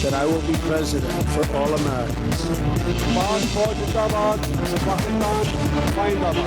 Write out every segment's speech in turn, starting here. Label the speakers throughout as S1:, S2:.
S1: That I will be president for all Americans. Pakistan Zindabad, Pakistan Zindabad.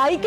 S2: IK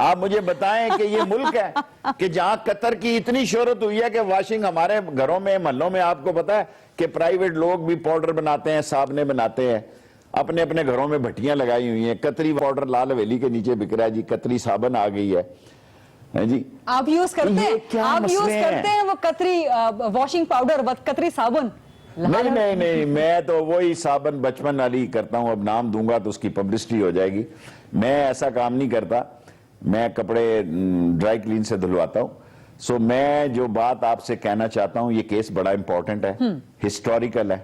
S3: آپ مجھے بتائیں کہ یہ ملک ہے کہ جہاں قطر کی اتنی شہرت ہوئی ہے کہ واشنگ ہمارے گھروں میں محلوں میں آپ کو پتا ہے کہ پرائیویٹ لوگ بھی پاؤڈر بناتے ہیں, صابنیں بناتے ہیں, اپنے اپنے گھروں میں بھٹیاں لگائی ہوئی ہیں. قطری پاؤڈر لال حویلی کے نیچے بک رہا ہے جی, قطری صابن آ گئی ہے جی.
S2: آپ یوز کرتے ہیں, آپ یوز کرتے ہیں وہ قطری واشنگ پاؤڈر, قطری صابن؟
S3: نہیں, میں تو وہی صابن بچپن والی کرتا ہوں. اب نام دوں گا تو اس کی پبلسٹی ہو جائے گی. میں ایسا کام نہیں کرتا, میں کپڑے ڈرائی کلین سے دھلواتا ہوں. سو میں جو بات آپ سے کہنا چاہتا ہوں, یہ کیس بڑا امپورٹنٹ ہے, ہسٹوریکل ہے,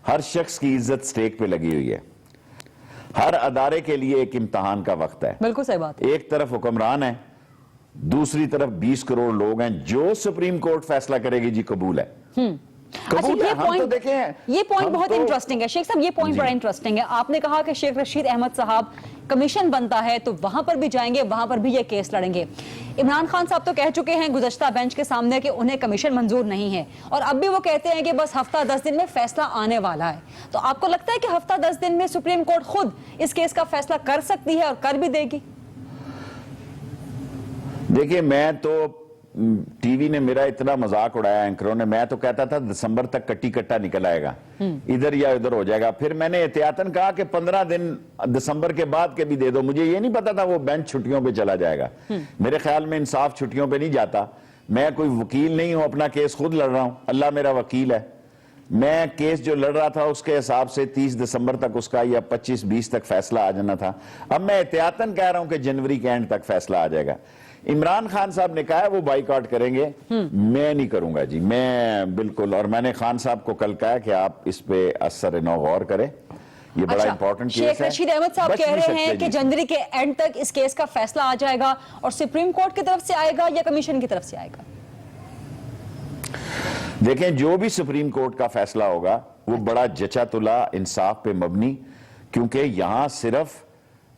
S3: ہر شخص کی عزت سٹیک پہ لگی ہوئی ہے. ہر ادارے کے لیے ایک امتحان کا وقت ہے.
S2: بالکل صحیح بات.
S3: ایک طرف حکمران ہے, دوسری طرف 20 کروڑ لوگ ہیں. جو سپریم کورٹ فیصلہ کرے گی جی قبول ہے.
S2: اچھا, یہ پوائنٹ بہت انٹرسٹنگ ہے شیخ صاحب, یہ پوائنٹ بڑا انٹرسٹنگ ہے. آپ نے کہا کہ شیخ رشید احمد صاحب کمیشن بنتا ہے تو وہاں پر بھی جائیں گے, وہاں پر بھی یہ کیس لڑیں گے. عمران خان صاحب تو کہہ چکے ہیں گزشتہ بینچ کے سامنے کہ انہیں کمیشن منظور نہیں ہے, اور اب بھی وہ کہتے ہیں کہ بس ہفتہ 10 دن میں فیصلہ آنے والا ہے. تو آپ کو لگتا ہے کہ ہفتہ 10 دن میں سپریم کورٹ خود اس کیس کا فیصلہ کر سکتی ہے اور کر بھی دے گی؟
S3: دیکھیں, میں تو ٹی وی نے میرا اتنا مذاق اڑایا, اینکروں نے. میں تو کہتا تھا دسمبر تک کٹی کٹا نکل آئے گا, ادھر یا ادھر ہو جائے گا. پھر میں نے احتیاطاً کہا کہ 15 دن دسمبر کے بعد کے بھی دے دو. مجھے یہ نہیں پتا تھا وہ بینچ چھٹیوں پہ چلا جائے گا. میرے خیال میں انصاف چھٹیوں پہ نہیں جاتا. میں کوئی وکیل نہیں ہوں, اپنا کیس خود لڑ رہا ہوں, اللہ میرا وکیل ہے. میں کیس جو لڑ رہا تھا اس کے حساب سے 30 دسمبر تک اس کا یا 25-20 تک فیصلہ آ جانا تھا. اب میں احتیاطاً کہہ رہا ہوں کہ جنوری کے اینڈ تک فیصلہ آ جائے گا. عمران خان صاحب نے کہا ہے وہ بائیکاٹ کریں گے, میں نہیں کروں گا جی, میں بالکل. اور میں نے خان صاحب کو کل کہا کہ آپ اس پہ اثر نو غور کریں, یہ بڑا امپورٹنٹ کیس ہے.
S2: شیخ رشید احمد صاحب کہہ رہے ہیں کہ جنوری کے اینڈ تک اس کیس کا فیصلہ آ جائے گا, اور سپریم کورٹ کی طرف سے آئے گا یا کمیشن کی طرف سے آئے گا؟
S3: دیکھیں, جو بھی سپریم کورٹ کا فیصلہ ہوگا وہ بڑا جچا تلا انصاف پہ مبنی, کیونکہ یہاں صرف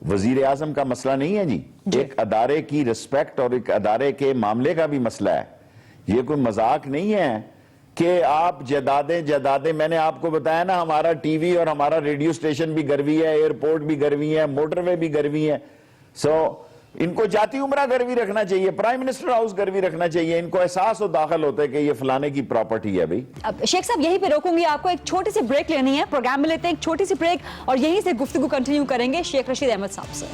S3: وزیر اعظم کا مسئلہ نہیں ہے جی, ایک ادارے کی رسپیکٹ اور ایک ادارے کے معاملے کا بھی مسئلہ ہے. یہ کوئی مذاق نہیں ہے کہ آپ جائیدادیں میں نے آپ کو بتایا نا, ہمارا ٹی وی اور ہمارا ریڈیو سٹیشن بھی گروی ہے, ایئرپورٹ بھی گروی ہے, موٹر وے بھی گروی ہے. ان کو جاتی عمرہ گروی رکھنا چاہیے, پرائم منسٹر ہاؤس گروی رکھنا چاہیے. ان کو احساس و داخل ہوتا ہے کہ یہ فلانے کی پراپرٹی ہے بھائی.
S2: اب شیخ صاحب یہیں پہ روکوں گی آپ کو, ایک چھوٹی سی بریک لینی ہے, پروگرام میں لیتے ہیں ایک چھوٹی سی بریک, اور یہیں سے گفتگو کنٹینیو کریں گے شیخ رشید احمد صاحب سے.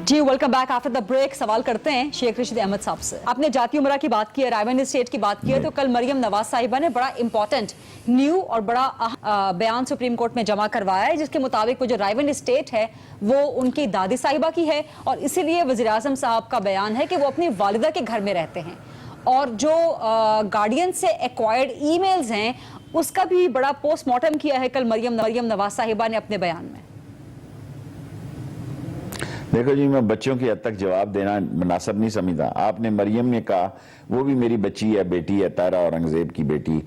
S2: جی welcome back after the break. سوال کرتے ہیں شیخ رشید احمد صاحب سے. آپ نے جاتی عمرہ کی بات کی ہے, رائے اسٹیٹ کی بات کی ہے, تو کل مریم نواز صاحبہ نے بڑا امپورٹنٹ نیو اور بڑا بیان سپریم کورٹ میں جمع کروایا ہے, جس کے مطابق وہ جو رائے اسٹیٹ ہے وہ ان کی دادی صاحبہ کی ہے, اور اسی لیے وزیر اعظم صاحب کا بیان ہے کہ وہ اپنی والدہ کے گھر میں رہتے ہیں, اور جو گارڈین سے ایکوائرڈ ای میلز ہیں اس کا بھی بڑا پوسٹ مارٹم کیا ہے کل مریم نواز صاحبہ نے اپنے بیان میں.
S3: دیکھو جی, میں بچوں کی حد تک جواب دینا مناسب نہیں سمجھتا. آپ نے مریم نے کہا, وہ بھی میری بچی ہے, بیٹی ہے, طاہرہ اورنگزیب کی بیٹی,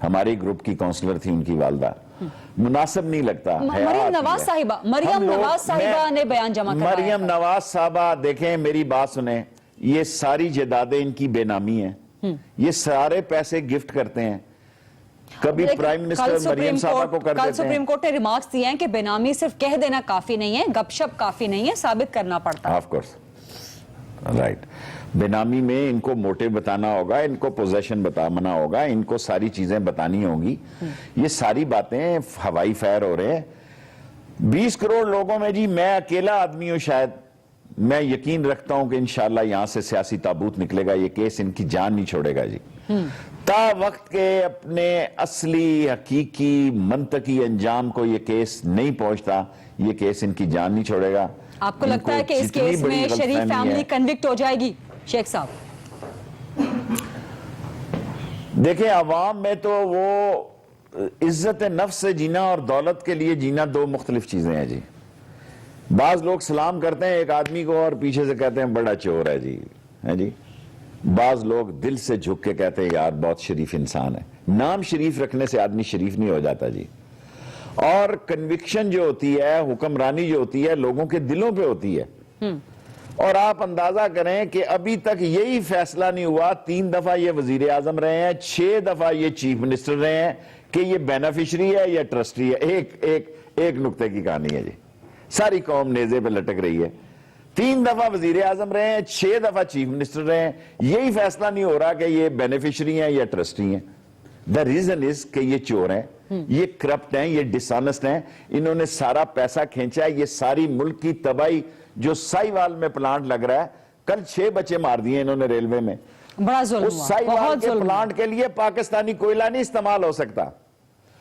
S3: ہمارے گروپ کی کونسلر تھی ان کی والدہ. مناسب نہیں لگتا.
S2: مریم نواز صاحبہ نے بیان جمع کروایا.
S3: مریم نواز صاحبہ, دیکھیں میری بات سنیں, یہ ساری جائیدادیں ان کی بے نامی ہیں, یہ سارے پیسے گفٹ کرتے ہیں. کبھی پرائم منسٹر مریم صاحبہ کو کر دیتے ہیں.
S2: کل سپریم کورٹ نے ریمارکس دیے ہیں کہ بے نامی صرف کہہ دینا کافی نہیں ہے, گپ شپ کافی نہیں ہے, ثابت کرنا پڑتا ہے.
S3: Of course, right. بے نامی میں ان کو موٹے بتانا ہوگا, ان کو پوزیشن بتانا ہوگا, ان کو ساری چیزیں بتانی ہوگی. یہ ساری باتیں ہوائی فائر ہو رہے ہیں 20 کروڑ لوگوں میں. جی میں اکیلا آدمی ہوں شاید, میں یقین رکھتا ہوں کہ انشاءاللہ یہاں سے سیاسی تابوت نکلے گا. یہ کیس ان کی جان نہیں چھوڑے گا جی, تا وقت کے اپنے اصلی حقیقی منطقی انجام کو یہ کیس نہیں پہنچتا, یہ کیس ان کی جان نہیں چھوڑے گا.
S2: آپ کو لگتا ہے کہ اس کیس میں شریف فیملی کنوکٹ ہو جائے گی شیخ صاحب؟
S3: دیکھیں, عوام میں تو وہ عزت نفس سے جینا اور دولت کے لیے جینا دو مختلف چیزیں ہیں جی. بعض لوگ سلام کرتے ہیں ایک آدمی کو اور پیچھے سے کہتے ہیں بڑا چور ہے جی, ہے جی. بعض لوگ دل سے جھک کے کہتے ہیں یار بہت شریف انسان ہے. نام شریف رکھنے سے آدمی شریف نہیں ہو جاتا جی. اور کنوکشن جو ہوتی ہے, حکمرانی جو ہوتی ہے, لوگوں کے دلوں پہ ہوتی ہے. اور آپ اندازہ کریں کہ ابھی تک یہی فیصلہ نہیں ہوا, 3 دفعہ یہ وزیر اعظم رہے ہیں, 6 دفعہ یہ چیف منسٹر رہے ہیں, کہ یہ بینیفیشری ہے یا ٹرسٹی ہے. ایک نقطے کی کہانی ہے جی. ساری قوم نیزے پہ لٹک رہی ہے. 3 دفعہ وزیر اعظم رہے ہیں, 6 دفعہ چیف منسٹر رہے ہیں, یہی فیصلہ نہیں ہو رہا کہ یہ بینیفیشری ہیں یا ٹرسٹی ہیں. دا ریزن از کہ یہ چور ہیں, یہ کرپٹ ہیں, یہ ڈس آنسٹ ہیں, انہوں نے سارا پیسہ کھینچا ہے. یہ ساری ملک کی تباہی, جو سائی وال میں پلانٹ لگ رہا ہے, کل 6 بچے مار دیے انہوں نے ریلوے میں.
S2: بڑا ظلم
S3: اس
S2: ہوا,
S3: سائی وال
S2: بہت
S3: کے
S2: ظلم ہوا.
S3: پلانٹ کے لیے پاکستانی کوئلہ نہیں استعمال ہو سکتا.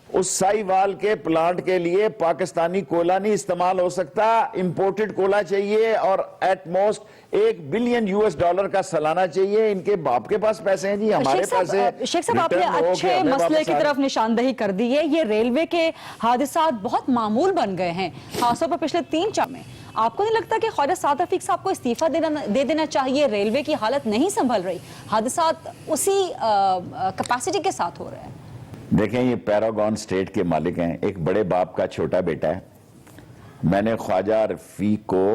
S3: اس سائی وال کے پلانٹ کے لیے پاکستانی کوئلہ نہیں استعمال ہو سکتا, امپورٹڈ کوئلہ چاہیے, اور ایٹ موسٹ $1 بلین کا سالانہ چاہیے. ان کے باپ کے پاس پیسے ہیں جی, ہمارے پیسے.
S2: شیخ صاحب, آپ نے اچھے مسئلے کی طرف نشاندہی کر دی ہے. یہ ریلوے کے حادثات بہت معمول بن گئے ہیں, خاص طور پر پچھلے 3-4 میں. آپ کو نہیں لگتا کہ خواجہ سعد رفیق صاحب کو استعفیٰ دے دینا چاہیے؟ ریلوے کی حالت نہیں سنبھل رہی, حادثات اسی کیپیسٹی کے ساتھ ہو رہے ہیں.
S3: دیکھیں, یہ پیراگون سٹیٹ کے مالک ہیں, ایک بڑے باپ کا چھوٹا بیٹا ہے. میں نے خواجہ رفیق کو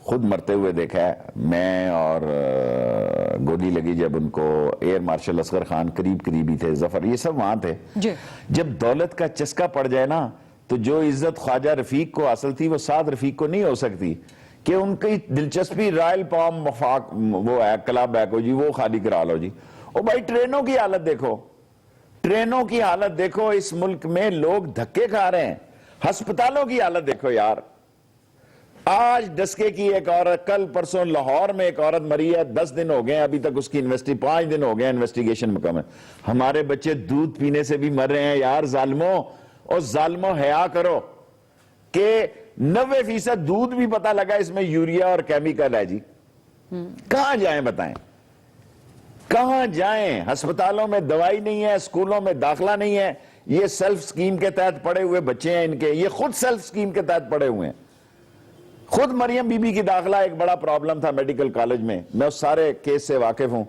S3: خود مرتے ہوئے دیکھا ہے. میں اور گودی لگی جب ان کو ایئر مارشل اصغر خان قریبی تھے, ظفر, یہ سب وہاں تھے. جب دولت کا چسکا پڑ جائے نا, تو جو عزت خواجہ رفیق کو حاصل تھی وہ سعد رفیق کو نہیں ہو سکتی. کہ ان کی دلچسپی رائل پام مفاق وہ ہے, کلب ہے کو جی, وہ خالی کرا لو جی. او بھائی, ٹرینوں کی حالت دیکھو, ٹرینوں کی حالت دیکھو. اس ملک میں لوگ دھکے کھا رہے ہیں. ہسپتالوں کی حالت دیکھو یار. آج ڈسکے کی ایک عورت, کل پرسوں لاہور میں ایک عورت مری ہے, 10 دن ہو گئے, ابھی تک اس کی 5 دن ہو گئے انویسٹیگیشن مکمل. ہمارے بچے دودھ پینے سے بھی مر رہے ہیں یار. ظالموں, اور ظالموں حیا کرو کہ 90% دودھ بھی پتہ لگا اس میں یوریا اور کیمیکل ہے جی. کہاں جائیں بتائیں, کہاں جائیں؟ ہسپتالوں میں دوائی نہیں ہے, اسکولوں میں داخلہ نہیں ہے. یہ سیلف سکیم کے تحت پڑے ہوئے بچے ہیں ان کے, یہ خود سیلف سکیم کے تحت پڑے ہوئے ہیں. خود مریم بی بی کی داخلہ ایک بڑا پرابلم تھا میڈیکل کالج میں. میں اس سارے کیس سے واقف ہوں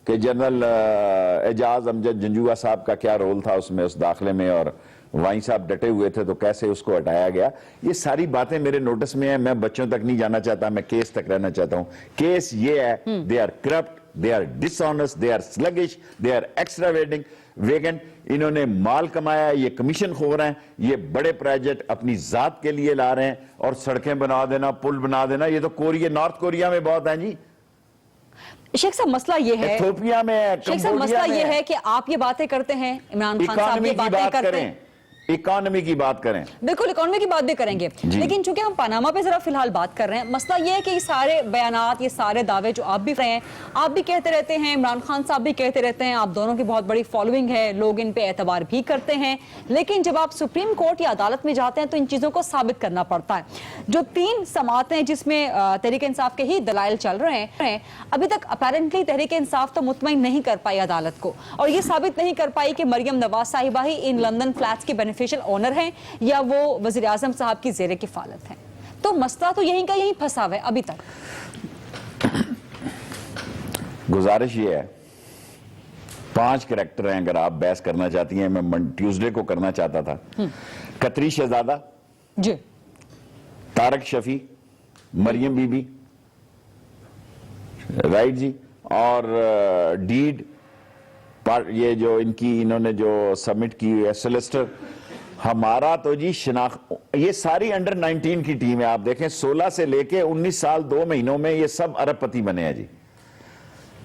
S3: کہ جنرل اعجاز امجد جنجوعہ صاحب کا کیا رول تھا اس میں, اس داخلے میں, اور وائن صاحب ڈٹے ہوئے تھے تو کیسے اس کو ہٹایا گیا. یہ ساری باتیں میرے نوٹس میں ہیں. میں بچوں تک نہیں جانا چاہتا, میں کیس تک رہنا چاہتا ہوں. کیس یہ ہے, they are corrupt, they are dishonest, they are sluggish, they are extravagant. انہوں نے مال کمایا, یہ کمیشن خور ہیں, یہ بڑے پروجیکٹ اپنی ذات کے لیے لا رہے ہیں, اور سڑکیں بنا دینا, پل بنا دینا, یہ تو نارتھ کوریا میں بہت ہیں جی.
S2: شیخ صاحب, مسئلہ یہ ہے,
S3: ایتھوپیا میں,
S2: شیخ صاحب مسئلہ یہ ہے کہ آپ یہ باتیں کرتے ہیں, عمران خان صاحب یہ باتیں کرتے ہیں.
S3: اکانومی کی بات کریں,
S2: بالکل اکانومی کی بات بھی کریں گے, لیکن چونکہ ہم پاناما پہ ذرا فی الحال بات کر رہے ہیں, مسئلہ یہ ہے کہ یہ سارے بیانات, یہ سارے دعوے جو آپ بھی رہے ہیں, آپ بھی کہتے رہتے ہیں, عمران خان صاحب بھی کہتے رہتے ہیں, آپ دونوں کی بہت بڑی فالوئنگ ہے, لوگ ان پہ اعتبار بھی کرتے ہیں, لیکن جب آپ سپریم کورٹ یا عدالت میں جاتے ہیں تو ان چیزوں کو ثابت کرنا پڑتا ہے. جو 3 سماعتیں جس میں تحریک انصاف کے ہی دلائل چل رہے ہیں, ابھی تک اپیرنٹلی تحریک انصاف تو مطمئن نہیں کر پائی عدالت کو, اور یہ ثابت نہیں کر پائی کہ مریم نواز صاحبہ ہی ان لندن فلیٹس کی بینیفیشل اونر ہیں یا وہ وزیر اعظم صاحب کی زیر کفالت ہیں. تو مسئلہ تو یہیں کا یہیں پھنسا ہوا ہے ابھی تک.
S3: گزارش یہ ہے, 5 کریکٹر ہیں, اگر آپ بحث کرنا چاہتی ہیں, میں ٹیوزڈے کو کرنا چاہتا تھا. قطری شہزادہ
S2: جی,
S3: طارق شفیع, مریم بی بی, رائٹ جی, اور ڈیڈ, یہ جو ان کی انہوں نے جو سبمٹ کی ہے, سیلسٹر. ہمارا تو جی یہ ساری انڈر 19 کی ٹیم ہے. آپ دیکھیں 16 سے لے کے 19 سال 2 مہینوں میں یہ سب ارب پتی بنے ہیں جی.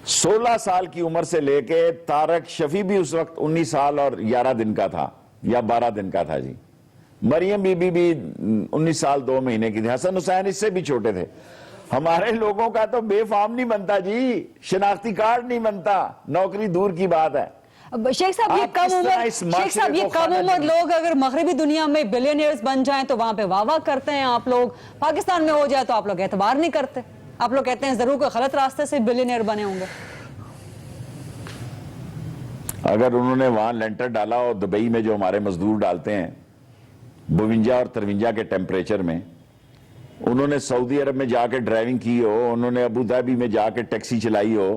S3: 16 سال کی عمر سے لے کے طارق شفیع بھی اس وقت 19 سال اور 11 دن کا تھا یا 12 دن کا تھا جی. مریم بی بی بھی 19 سال 2 مہینے کی تھی. حسن حسین اس سے بھی چھوٹے تھے. ہمارے لوگوں کا تو بے فارم نہیں بنتا جی, شناختی کارڈ نہیں بنتا, نوکری دور کی بات ہے.
S2: شیخ صاحب یہ کم عمر لوگ اگر مغربی دنیا میں بلینئرز بن جائیں تو وہاں پہ واہ واہ کرتے ہیں آپ لوگ, پاکستان میں ہو جائے تو آپ لوگ اعتبار نہیں کرتے, آپ لوگ کہتے ہیں ضرور کوئی غلط راستے سے بلینئر بنے ہوں گے.
S3: اگر انہوں نے وہاں لینٹر ڈالا اور دبئی میں جو ہمارے مزدور ڈالتے ہیں 52 اور 53 کے ٹیمپریچر میں, انہوں نے سعودی عرب میں جا کے ڈرائیونگ کی ہو, انہوں نے ابو ظہبی میں جا کے ٹیکسی چلائی ہو,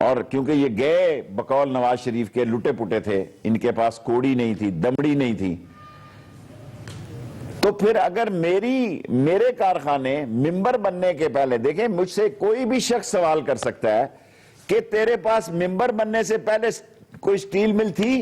S3: اور کیونکہ یہ گئے بقول نواز شریف کے لٹے پٹے تھے, ان کے پاس کوڑی نہیں تھی, دمڑی نہیں تھی, تو پھر اگر میرے کارخانے ممبر بننے کے پہلے, دیکھیں مجھ سے کوئی بھی شخص سوال کر سکتا ہے کہ تیرے پاس ممبر بننے سے پہلے کوئی سٹیل مل تھی,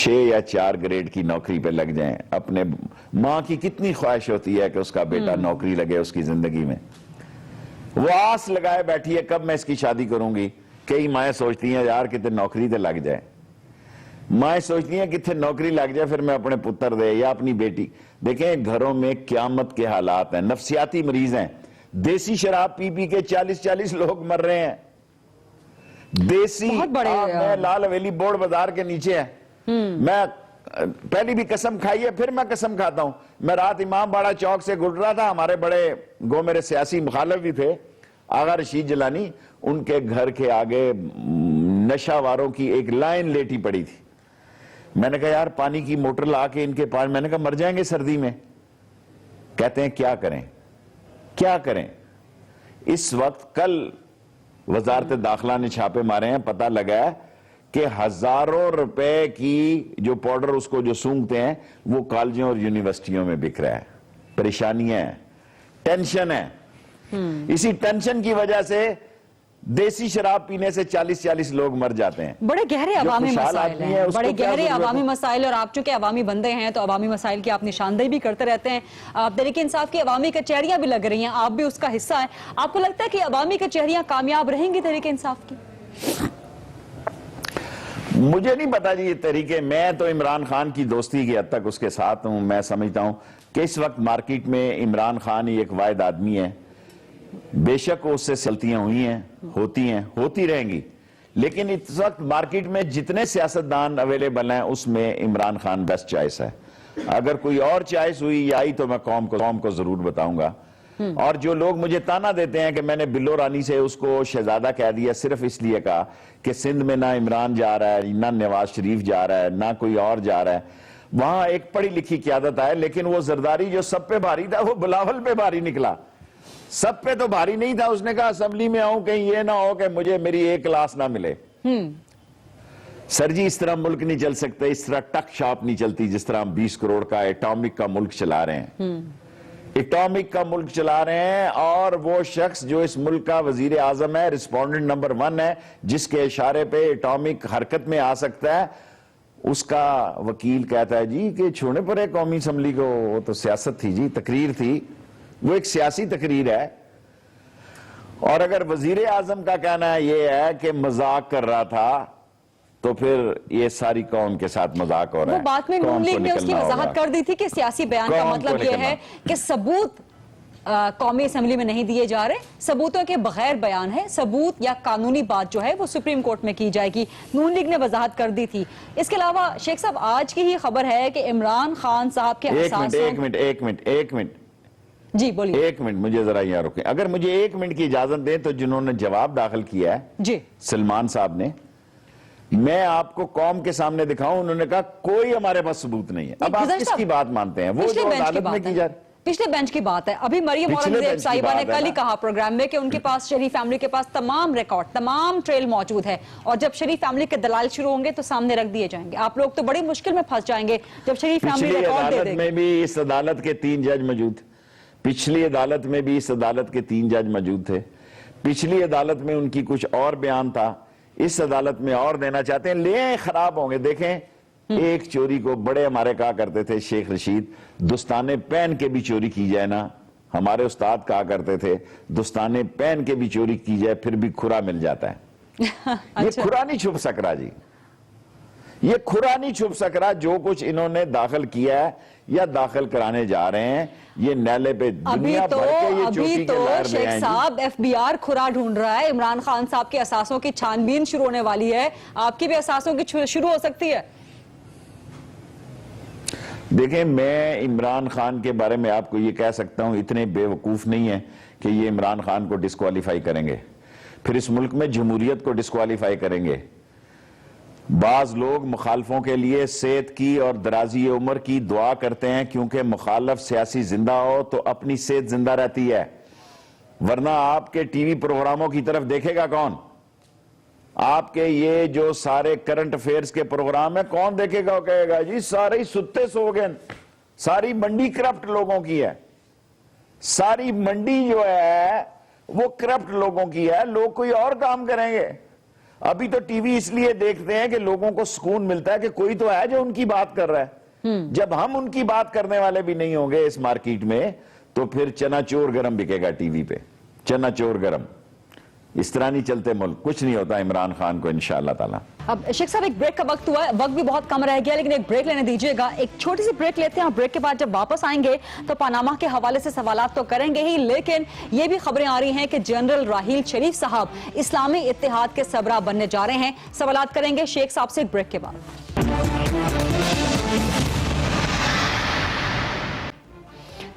S3: 6 یا 4 گریڈ کی نوکری پہ لگ جائیں. اپنے ماں کی کتنی خواہش ہوتی ہے کہ اس کا بیٹا نوکری لگے اس کی زندگی میں. وہ آس لگائے بیٹھی ہے کب میں اس کی شادی کروں گی. کئی مائیں سوچتی ہیں یار کتنے نوکری تے لگ جائے. مائیں سوچتی ہیں کتنے نوکری لگ جائے پھر میں اپنے پتر دے یا اپنی بیٹی. دیکھیں گھروں میں قیامت کے حالات ہیں, نفسیاتی مریض ہیں. دیسی شراب پی پی کے 40 لوگ مر رہے ہیں. دیسی میں لال حویلی بورڈ بازار کے نیچے ہے. میں پہلی بھی قسم کھائی ہے پھر میں قسم کھاتا ہوں. میں رات امام باڑہ چوک سے گزر رہا تھا, ہمارے بڑے گو میرے سیاسی مخالف بھی تھے آغا رشید جیلانی, ان کے گھر کے آگے نشہ واروں کی ایک لائن لیٹی پڑی تھی. میں نے کہا یار پانی کی موٹر لا کے ان کے پاس, میں نے کہا مر جائیں گے سردی میں. کہتے ہیں کیا کریں کیا کریں. اس وقت کل وزارت داخلہ نے چھاپے مارے ہیں, پتہ لگا ہے کہ ہزاروں روپے کی جو پاؤڈر اس کو جو سونگتے ہیں وہ کالجوں اور یونیورسٹیوں میں بک رہا ہے. پریشانیاں ہیں, ٹینشن ہے. اسی ٹینشن کی وجہ سے دیسی شراب پینے سے 40 لوگ مر جاتے ہیں.
S2: بڑے گہرے عوامی مسائل ہیں, بڑے گہرے عوامی
S3: مسائل.
S2: مسائل, اور آپ چونکہ عوامی بندے ہیں تو عوامی مسائل کی آپ نشاندہی بھی کرتے رہتے ہیں. تحریک انصاف کی عوامی کچہریاں بھی لگ رہی ہیں, آپ بھی اس کا حصہ ہیں. آپ کو لگتا ہے کہ عوامی کچہریاں کامیاب رہیں گی تحریک انصاف کی؟
S3: مجھے نہیں پتا جی یہ طریقے. میں تو عمران خان کی دوستی کی حد تک اس کے ساتھ ہوں. میں سمجھتا ہوں کہ اس وقت مارکیٹ میں عمران خان ہی ایک واحد آدمی ہے. بے شک اس سے سلطیاں ہوئی ہیں, ہوتی ہیں, ہوتی رہیں گی, لیکن اس وقت مارکیٹ میں جتنے سیاستدان اویلیبل ہیں اس میں عمران خان بیسٹ چوائس ہے. اگر کوئی اور چوائس ہوئی یا آئی تو میں قوم کو ضرور بتاؤں گا. اور جو لوگ مجھے تانا دیتے ہیں کہ میں نے بلو رانی سے اس کو شہزادہ کہہ دیا صرف اس لیے کہا کہ سندھ میں نہ عمران جا رہا ہے, نہ نواز شریف جا رہا ہے, نہ کوئی اور جا رہا ہے, وہاں ایک پڑھی لکھی قیادت آئے, لیکن وہ زرداری جو سب پہ بھاری تھا وہ بلاول پہ بھاری نکلا. سب پہ تو بھاری نہیں تھا. اس نے کہا اسمبلی میں آؤں کہیں یہ نہ ہو کہ مجھے میری ایک کلاس نہ ملے. سر جی اس طرح ملک نہیں چل سکتے, اس طرح ٹک شاپ نہیں چلتی جس طرح ہم 20 کروڑ کا ایٹامک کا ملک چلا رہے ہیں. ایٹامک کا ملک چلا رہے ہیں, اور وہ شخص جو اس ملک کا وزیر اعظم ہے, رسپونڈنٹ نمبر 1 ہے, جس کے اشارے پہ ایٹامک حرکت میں آ سکتا ہے, اس کا وکیل کہتا ہے جی کہ چھوڑنے پر ہے قومی اسمبلی کو. وہ تو سیاست تھی جی, تقریر تھی, وہ ایک سیاسی تقریر ہے. اور اگر وزیر اعظم کا کہنا یہ ہے کہ مذاق کر رہا تھا تو پھر یہ ساری قوم کے ساتھ مذاق ہو رہا ہے.
S2: وہ بات میں نون لیگ نے اس کی وضاحت کر دی تھی کہ سیاسی بیان کا مطلب یہ ہے کہ ثبوت قومی اسمبلی میں نہیں دیے جا رہے, ثبوتوں کے بغیر بیان ہے, ثبوت یا قانونی بات جو ہے وہ سپریم کورٹ میں کی جائے گی. نون لیگ نے وضاحت کر دی تھی. اس کے علاوہ شیخ صاحب آج کی ہی خبر ہے کہ عمران خان صاحب کے
S3: ایک منٹ
S2: جی بولیے.
S3: ایک منٹ مجھے ذرا یہاں رکیں. اگر مجھے 1 منٹ کی اجازت دیں تو جنہوں نے جواب داخل کیا ہے
S2: جی
S3: سلمان صاحب نے, میں آپ کو قوم کے سامنے دکھاؤں. انہوں نے کہا کوئی ہمارے پاس ثبوت نہیں ہے. اب آپ کس کی بات مانتے ہیں؟ وہ جو عدالت میں کی جا رہی.
S2: پچھلے بینچ کی بات ہے. ابھی مریم اورنگزیب صاحبہ نے کل ہی کہا پروگرام میں کہ ان کے پاس شریف فیملی کے پاس تمام ریکارڈ, تمام ٹریل موجود ہے, اور جب شریف فیملی کے دلائل شروع ہوں گے تو سامنے رکھ دیے جائیں گے. آپ لوگ تو بڑی مشکل میں پھنس جائیں گے جب شریف فیملی ریکارڈ دے دے گی.
S3: میں بھی اس عدالت کے 3 جج موجود تھے. پچھلی عدالت میں بھی اس عدالت کے 3 جج موجود تھے. پچھلی عدالت میں ان کی کچھ اور بیان تھا, اس عدالت میں اور دینا چاہتے ہیں. لے خراب ہوں گے. دیکھیں ایک چوری کو بڑے ہمارے کہا کرتے تھے شیخ رشید, دستانے پہن کے بھی چوری کی جائے نا. ہمارے استاد کہا کرتے تھے دستانے پہن کے بھی چوری کی جائے پھر بھی کھرا مل جاتا ہے. یہ کھرا نہیں چھپ سک رہا جی, یہ کھرا نہیں چھپ سک رہا. جو کچھ انہوں نے داخل کیا ہے یا داخل کرانے جا رہے ہیں یہ نیلے پہ دنیا بھر کے یہ چوٹی کے لائر دے ہیں.
S2: شیخ صاحب ایف بی آر کھرا ڈھونڈ رہا ہے. عمران خان صاحب کے اثاثوں کی چھان بین شروع ہونے والی ہے. آپ کی بھی اثاثوں کی شروع ہو سکتی ہے.
S3: دیکھیں میں عمران خان کے بارے میں آپ کو یہ کہہ سکتا ہوں, اتنے بے وقوف نہیں ہیں کہ یہ عمران خان کو ڈسکوالیفائی کریں گے, پھر اس ملک میں جمہوریت کو ڈسکوالیفائی کریں گے. بعض لوگ مخالفوں کے لیے صحت کی اور درازی عمر کی دعا کرتے ہیں کیونکہ مخالف سیاسی زندہ ہو تو اپنی صحت زندہ رہتی ہے, ورنہ آپ کے ٹی وی پروگراموں کی طرف دیکھے گا کون؟ آپ کے یہ جو سارے کرنٹ افیئرز کے پروگرام ہیں کون دیکھے گا؟ کہے گا جی سارے ہی ستے سو گئے, ساری منڈی کرپٹ لوگوں کی ہے, ساری منڈی جو ہے وہ کرپٹ لوگوں کی ہے, لوگ کوئی اور کام کریں گے. ابھی تو ٹی وی اس لیے دیکھتے ہیں کہ لوگوں کو سکون ملتا ہے کہ کوئی تو ہے جو ان کی بات کر رہا ہے. جب ہم ان کی بات کرنے والے بھی نہیں ہوں گے اس مارکیٹ میں تو پھر چنا چور گرم بکے گا ٹی وی پہ, چنا چور گرم. اس طرح نہیں چلتے ملک, کچھ نہیں ہوتا عمران خان کو انشاءاللہ تعالی.
S2: اب شیخ صاحب ایک بریک کا وقت ہوا ہے, وقت بھی بہت کم رہ گیا لیکن ایک بریک لینے دیجیے گا. ایک چھوٹی سی بریک لیتے ہیں اور بریک کے بعد جب واپس آئیں گے تو پاناما کے حوالے سے سوالات تو کریں گے ہی, لیکن یہ بھی خبریں آ رہی ہیں کہ جنرل راحیل شریف صاحب اسلامی اتحاد کے سربراہ بننے جا رہے ہیں. سوالات کریں گے شیخ صاحب سے ایک بریک کے بعد.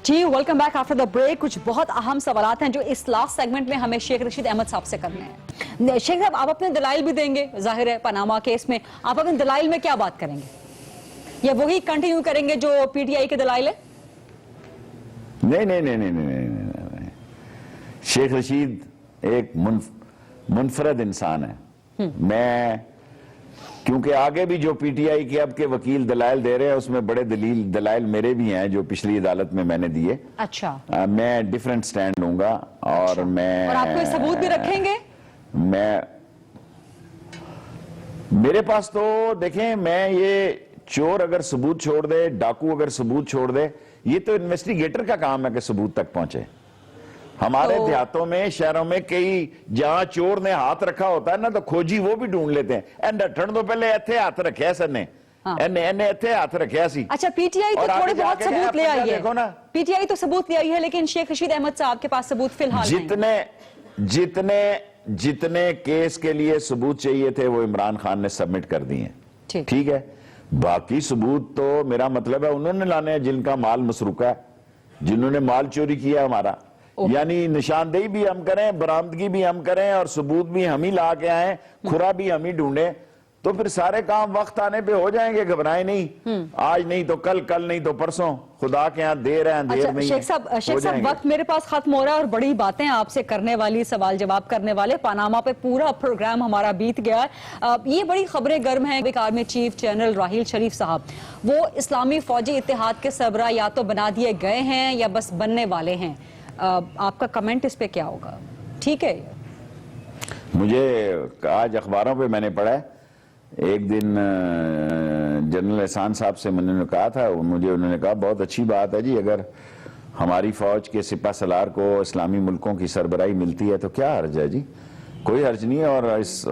S2: جی welcome back after the break. کچھ بہت اہم سوالات ہیں جو اس لاسٹ سیگمنٹ میں ہمیں شیخ رشید احمد صاحب سے کرنے ہیں. شیخ صاحب آپ اپنے دلائل بھی دیں گے, ظاہر ہے پاناما کیس میں آپ اپنے دلائل میں کیا بات کریں گے, یا وہی کنٹینیو کریں گے جو پی ٹی آئی کے دلائل ہے؟
S3: نہیں, شیخ رشید ایک منفرد انسان ہے. میں کیونکہ آگے بھی جو پی ٹی آئی کے اب کے وکیل دلائل دے رہے ہیں اس میں بڑے دلائل میرے بھی ہیں جو پچھلی عدالت میں نے دیے.
S2: اچھا,
S3: میں ڈیفرنٹ سٹینڈ لوں گا اور میں
S2: اور آپ کوئی ثبوت بھی رکھیں گے؟
S3: میرے پاس تو دیکھیں, میں یہ چور اگر ثبوت چھوڑ دے, ڈاکو اگر ثبوت چھوڑ دے, یہ تو انویسٹیگیٹر کا کام ہے کہ ثبوت تک پہنچے. ہمارے دیہاتوں میں شہروں میں کئی جہاں چور نے ہاتھ رکھا ہوتا ہے نا تو کھوجی وہ بھی ڈھونڈ لیتے ہیں. ڈٹھن تو پہلے ایتھے ہاتھ رکھیا سر نے, ایتھے ہاتھ رکھیا سی.
S2: اچھا پی ٹی آئی تو تھوڑے بہت ثبوت لے آئی ہے, پی ٹی آئی تو ثبوت لے آئی ہے, لیکن شیخ رشید احمد صاحب کے پاس ثبوت فی الحال نہیں.
S3: جتنے کیس کے لیے ثبوت چاہیے تھے وہ عمران خان نے سبمٹ کر دی ہیں. ٹھیک ہے, باقی ثبوت تو میرا مطلب ہے انہوں نے لانے ہیں جن کا مال مسروقہ ہے, جنہوں نے مال چوری کیا ہمارا. یعنی نشاندہی بھی ہم کریں, برآمدگی بھی ہم کریں اور ثبوت بھی ہم ہی لا کے آئیں, کھرا بھی ہم ہی ڈھونڈیں, تو پھر سارے کام وقت آنے پہ ہو جائیں گے. گھبرائیں نہیں, آج نہیں تو کل, کل نہیں تو پرسوں, خدا کے ہاں دیر ہے اندھیر نہیں ہے.
S2: شیخ صاحب وقت میرے پاس ختم ہو رہا ہے اور بڑی باتیں آپ سے کرنے والی, سوال جواب کرنے والے, پاناما پہ پورا پروگرام ہمارا بیت گیا ہے. یہ بڑی خبریں گرم ہیں. Army chief general Raheel Sharif صاحب وہ اسلامی فوجی اتحاد کے سربراہ یا تو بنا دیے گئے ہیں یا بس بننے والے ہیں. آپ کا کمنٹ اس پہ کیا ہوگا؟ ٹھیک ہے,
S3: مجھے آج اخباروں پہ میں نے پڑھا ہے, ایک دن جنرل احسان صاحب سے میں نے کہا تھا, انہوں نے کہا بہت اچھی بات ہے جی, اگر ہماری فوج کے سپہ سالار کو اسلامی ملکوں کی سربراہی ملتی ہے تو کیا حرج ہے جی, کوئی حرج نہیں ہے. اور اس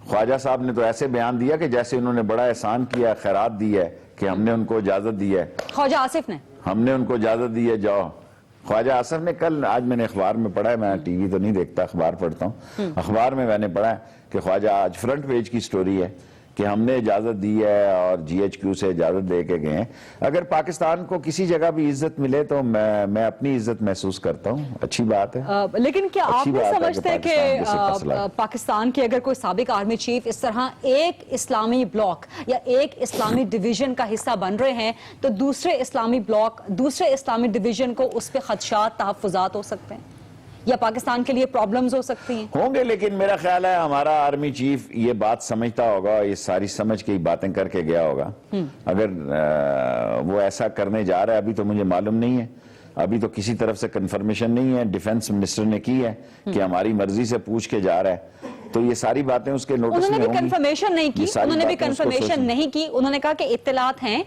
S3: خواجہ صاحب نے تو ایسے بیان دیا کہ جیسے انہوں نے بڑا احسان کیا, خیرات دی ہے کہ ہم نے ان کو اجازت دی ہے.
S2: خواجہ آصف نے,
S3: ہم نے ان کو اجازت دی ہے, جاؤ. خواجہ آصف نے کل, آج میں نے اخبار میں پڑھا ہے, میں ٹی وی تو نہیں دیکھتا, اخبار پڑھتا ہوں, اخبار میں نے پڑھا ہے کہ خواجہ, آج فرنٹ پیج کی سٹوری ہے کہ ہم نے اجازت دی ہے اور جی ایچ کیو سے اجازت دے کے گئے ہیں. اگر پاکستان کو کسی جگہ بھی عزت ملے تو میں اپنی عزت محسوس کرتا ہوں, اچھی بات ہے.
S2: لیکن کیا آپ نہیں سمجھتے کہ پاکستان کے اگر کوئی سابق آرمی چیف اس طرح ایک اسلامی بلاک یا ایک اسلامی ڈویژن کا حصہ بن رہے ہیں تو دوسرے اسلامی بلاک, دوسرے اسلامی ڈویژن کو اس پہ خدشات, تحفظات ہو سکتے ہیں یا پاکستان کے لیے پرابلمز ہو سکتی ہیں؟
S3: ہوں گے, لیکن میرا خیال ہے ہمارا آرمی چیف یہ بات سمجھتا ہوگا, یہ ساری سمجھ کے ہی باتیں کر کے گیا ہوگا. اگر وہ ایسا کرنے جا رہا ہے, ابھی تو مجھے معلوم نہیں ہے, ابھی تو کسی طرف سے کنفرمیشن نہیں ہے. ڈیفنس منسٹر نے کی ہے کہ ہماری مرضی سے پوچھ کے جا رہا ہے, تو یہ ساری باتیں اس کے نوٹس میں ہوں گی.
S2: انہوں نے بھی کنفرمیشن نہیں کی, انہوں نے کہا کہ اطلاعات ہیں,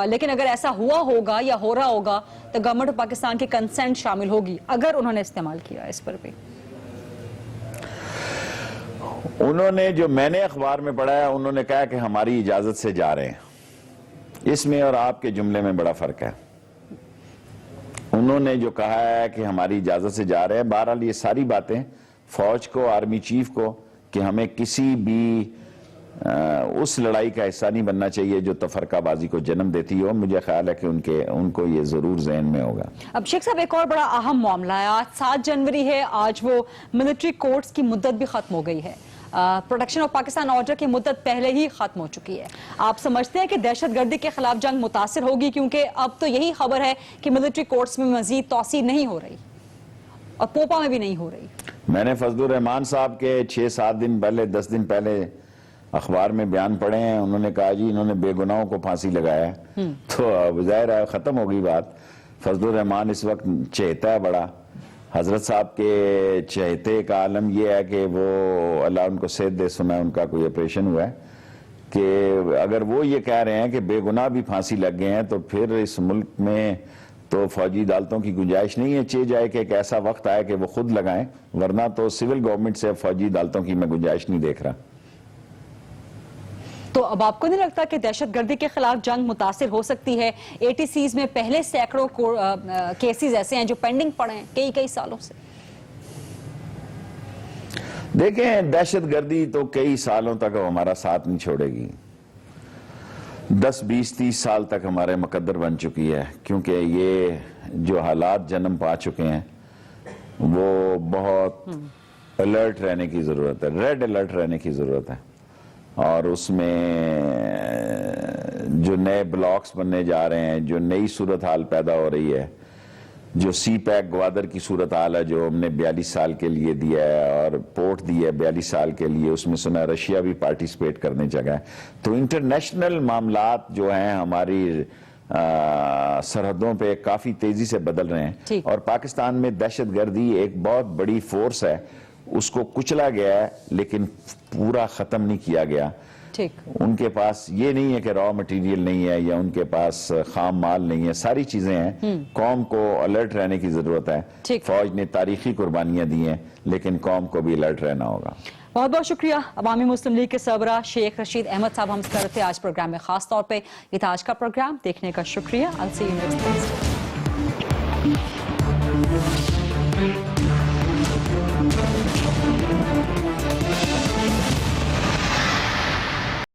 S2: لیکن اگر ایسا ہوا ہوگا یا ہو رہا ہوگا تو گورنمنٹ آف پاکستان کی کنسنٹ شامل ہوگی اگر انہوں نے استعمال کیا اس پر بھی.
S3: انہوں نے, جو میں نے اخبار میں پڑھا ہے, انہوں نے کہا کہ ہماری اجازت سے جا رہے ہیں. اس میں اور آپ کے جملے میں بڑا فرق ہے. انہوں نے جو کہا ہے کہ ہماری اجازت سے جا رہے ہیں, بہرحال یہ ساری باتیں فوج کو, آرمی چیف کو, کہ ہمیں کسی بھی اس لڑائی کا حصہ نہیں بننا چاہیے جو تفرقہ بازی کو جنم دیتی ہو. مجھے خیال ہے کہ ان کو یہ ضرور ذہن میں ہوگا.
S2: اب شیخ صاحب ایک اور بڑا اہم معاملہ ہے, آج 7 جنوری ہے, آج وہ ملٹری کورٹس کی مدت بھی ختم ہو گئی ہے. پروٹیکشن آف پاکستان آرڈر کی مدت پہلے ہی ختم ہو چکی ہے. آپ سمجھتے ہیں کہ دہشت گردی کے خلاف جنگ متاثر ہوگی, کیونکہ اب تو یہی خبر ہے کہ ملٹری کورٹس میں مزید توسیع نہیں ہو رہی اور پوپا میں بھی نہیں ہو رہی. میں نے
S3: فضل الرحمان صاحب کے 6-7 دن پہلے, 10 دن پہلے اخبار میں بیان پڑھے ہیں. انہوں نے کہا جی انہوں نے بے گناہوں کو پھانسی لگایا ہے, تو ظاہر ہے ختم ہوگی بات. فضل الرحمان اس وقت چہتا ہے بڑا, حضرت صاحب کے چہتے کا عالم یہ ہے کہ وہ اللہ ان کو صحت دے، سنا ان کا کوئی آپریشن ہوا ہے، کہ اگر وہ یہ کہہ رہے ہیں کہ بے گناہ بھی پھانسی لگ گئے ہیں تو پھر اس ملک میں تو فوجی عدالتوں کی گنجائش نہیں ہے. چاہے جائے کہ ایک ایسا وقت آئے کہ وہ خود لگائیں، ورنہ تو سول گورنمنٹ سے فوجی عدالتوں کی میں گنجائش نہیں دیکھ رہا.
S2: تو اب آپ کو نہیں لگتا کہ دہشت گردی کے خلاف جنگ متاثر ہو سکتی ہے؟ ATCs میں پہلے سینکڑوں کیسز ایسے ہیں جو پینڈنگ پڑے ہیں کئی سالوں سے.
S3: دیکھیں دہشت گردی تو کئی سالوں تک ہمارا ساتھ نہیں چھوڑے گی. 10 20 30 سال تک ہمارے مقدر بن چکی ہے، کیونکہ یہ جو حالات جنم پا چکے ہیں وہ بہت الرٹ رہنے کی ضرورت ہے، ریڈ الرٹ رہنے کی ضرورت ہے. اور اس میں جو نئے بلاکس بننے جا رہے ہیں، جو نئی صورتحال پیدا ہو رہی ہے، جو سی پیک گوادر کی صورتحال ہے جو ہم نے 42 سال کے لیے دیا ہے اور پورٹ دی ہے 42 سال کے لیے، اس میں سنا رشیا بھی پارٹیسپیٹ کرنے جگہ ہے. تو انٹرنیشنل معاملات جو ہیں ہماری سرحدوں پہ کافی تیزی سے بدل رہے ہیں، اور پاکستان میں دہشت گردی ایک بہت بڑی فورس ہے. اس کو کچلا گیا ہے لیکن پورا ختم نہیں کیا گیا. ان کے پاس یہ نہیں ہے کہ را مٹیریل نہیں ہے یا ان کے پاس خام مال نہیں ہے، ساری چیزیں ہیں. قوم کو الرٹ رہنے کی ضرورت ہے. فوج نے تاریخی قربانیاں دی ہیں لیکن قوم کو بھی الرٹ رہنا ہوگا.
S2: بہت بہت شکریہ. عوامی مسلم لیگ کے سربراہ شیخ رشید احمد صاحب ہم سے کر رہے تھے آج پروگرام میں. خاص طور پہ یہ تھا آج کا پروگرام. دیکھنے کا شکریہ. I'll see you next Wednesday.